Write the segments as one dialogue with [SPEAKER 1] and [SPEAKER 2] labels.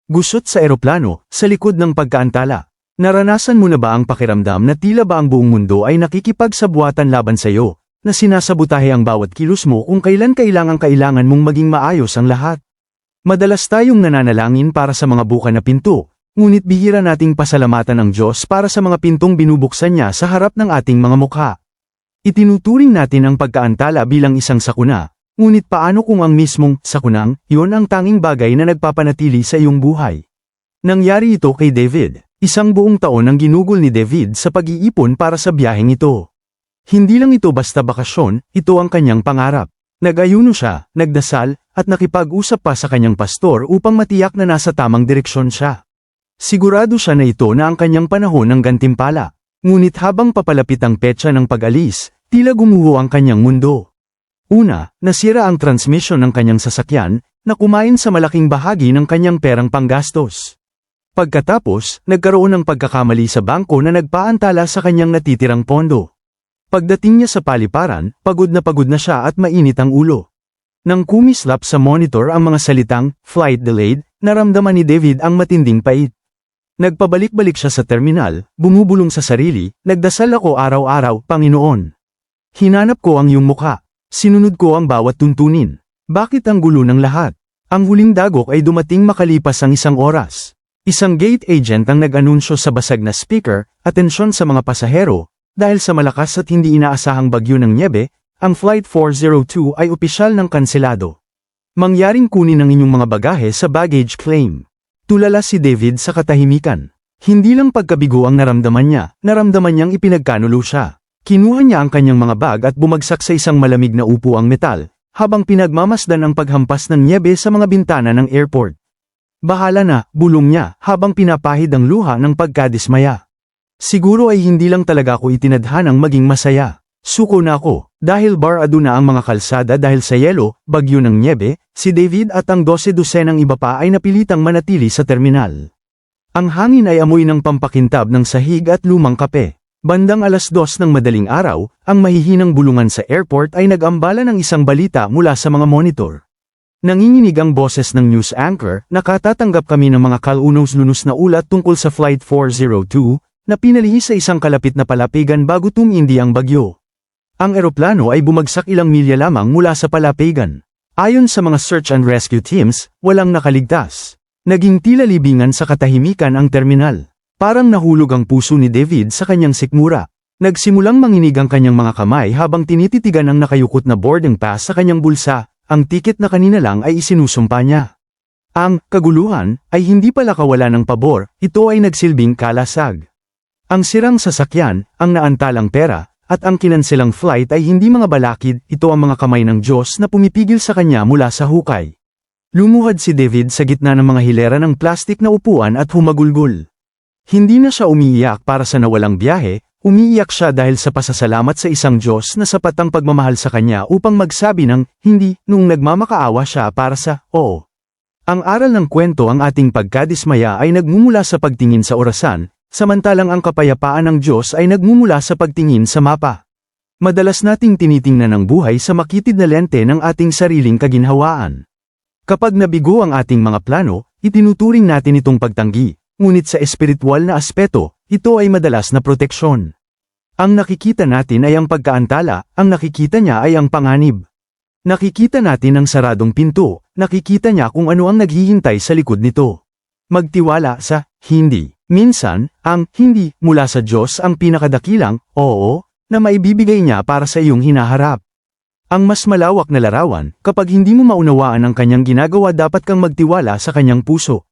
[SPEAKER 1] Gusot sa eroplano, sa likod ng pagkaantala. Naranasan mo na ba ang pakiramdam na tila ba ang buong mundo ay nakikipagsabuatan laban sa iyo, na sinasabotahe ang bawat kilos mo kung kailan kailangan mong maging maayos ang lahat? Madalas tayong nananalangin para sa mga buka na pinto, ngunit bihira nating pasalamatan ang Diyos para sa mga pintong binubuksan niya sa harap ng ating mga mukha. Itinuturing natin ang pagkaantala bilang isang sakuna, ngunit paano kung ang mismong sakunang, iyon ang tanging bagay na nagpapanatili sa iyong buhay? Nangyari ito kay David. Isang buong taon ang ginugol ni David sa pag-iipon para sa biyaheng ito. Hindi lang ito basta bakasyon, ito ang kanyang pangarap. Nag-ayuno siya, nagdasal, at nakipag-usap pa sa kanyang pastor upang matiyak na nasa tamang direksyon siya. Sigurado siya na ito na ang kanyang panahon ng gantimpala. Ngunit habang papalapit ang petsa ng pag-alis, tila gumuho ang kanyang mundo. Una, nasira ang transmission ng kanyang sasakyan, na kumain sa malaking bahagi ng kanyang perang panggastos. Pagkatapos, nagkaroon ng pagkakamali sa bangko na nagpaantala sa kanyang natitirang pondo. Pagdating niya sa paliparan, pagod na siya at mainit ang ulo. Nang kumislap sa monitor ang mga salitang, "Flight delayed", naramdaman ni David ang matinding pait. Nagpabalik-balik siya sa terminal, bumubulong sa sarili, "Nagdasal ako araw-araw, Panginoon. Hinanap ko ang iyong mukha. Sinunod ko ang bawat tuntunin. Bakit ang gulo ng lahat?" Ang huling dagok ay dumating makalipas ang 1 oras. Isang gate agent ang nag-anunsyo sa basag na speaker, "Atensyon sa mga pasahero, dahil sa malakas at hindi inaasahang bagyo ng nyebe, ang Flight 402 ay opisyal ng kanselado. Mangyaring kunin ang inyong mga bagahe sa baggage claim." Tulala si David sa katahimikan. Hindi lang pagkabigo ang naramdaman niyang ipinagkanulo siya. Kinuha niya ang kanyang mga bag at bumagsak sa isang malamig na upo ang metal, habang pinagmamasdan ang paghampas ng nyebe sa mga bintana ng airport. "Bahala na," bulong niya, habang pinapahid ang luha ng pagkadismaya. "Siguro ay hindi lang talaga ako itinadhanang maging masaya. Suko na ako." Dahil barado na ang mga kalsada dahil sa yelo, bagyo ng nyebe, si David at ang 12 iba pa ay napilitang manatili sa terminal. Ang hangin ay amoy ng pampakintab ng sahig at lumang kape. Bandang 2:00 ng madaling araw, ang mahihinang bulungan sa airport ay nag-ambala ng isang balita mula sa mga monitor. Nanginginig ang boses ng news anchor, "Nakatatanggap kami ng mga kalunos-lunos na ulat tungkol sa Flight 402, na pinalihis sa isang kalapit na palapigan bago tumindi ang bagyo. Ang eroplano ay bumagsak ilang milya lamang mula sa palapigan. Ayon sa mga search and rescue teams, walang nakaligtas." Naging tila libingan sa katahimikan ang terminal. Parang nahulog ang puso ni David sa kanyang sikmura. Nagsimulang manginig ang kanyang mga kamay habang tinititigan ang nakayukot na boarding pass sa kanyang bulsa. Ang tiket na kanina lang ay isinusumpa niya. Ang kaguluhan ay hindi pala kawalan ng pabor, ito ay nagsilbing kalasag. Ang sirang sasakyan, ang naantalang pera, at ang kinanselang flight ay hindi mga balakid, ito ang mga kamay ng Diyos na pumipigil sa kanya mula sa hukay. Lumuhad si David sa gitna ng mga hilera ng plastik na upuan at humagulgol. Hindi na siya umiiyak para sa nawalang biyahe, umiiyak siya dahil sa pasasalamat sa isang Diyos na sapat ang pagmamahal sa kanya upang magsabi ng hindi nung nagmamakaawa siya para sa oo. Ang aral ng kwento, ang ating pagkadismaya ay nagmumula sa pagtingin sa orasan, samantalang ang kapayapaan ng Diyos ay nagmumula sa pagtingin sa mapa. Madalas nating tinitingnan ang buhay sa makitid na lente ng ating sariling kaginhawaan. Kapag nabigo ang ating mga plano, itinuturing natin itong pagtanggi, ngunit sa espiritual na aspeto, ito ay madalas na proteksyon. Ang nakikita natin ay ang pagkaantala, ang nakikita niya ay ang panganib. Nakikita natin ang saradong pinto, nakikita niya kung ano ang naghihintay sa likod nito. Magtiwala sa hindi. Minsan, ang hindi mula sa Diyos ang pinakadakilang oo na maibibigay niya para sa iyong hinaharap. Ang mas malawak na larawan, kapag hindi mo maunawaan ang kanyang ginagawa, dapat kang magtiwala sa kanyang puso.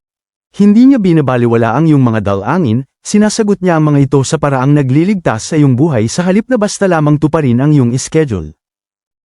[SPEAKER 1] Hindi niya binabaliwala ang iyong mga dalangin, sinasagot niya ang mga ito sa paraang nagliligtas sa iyong buhay sa halip na basta lamang tuparin ang iyong schedule.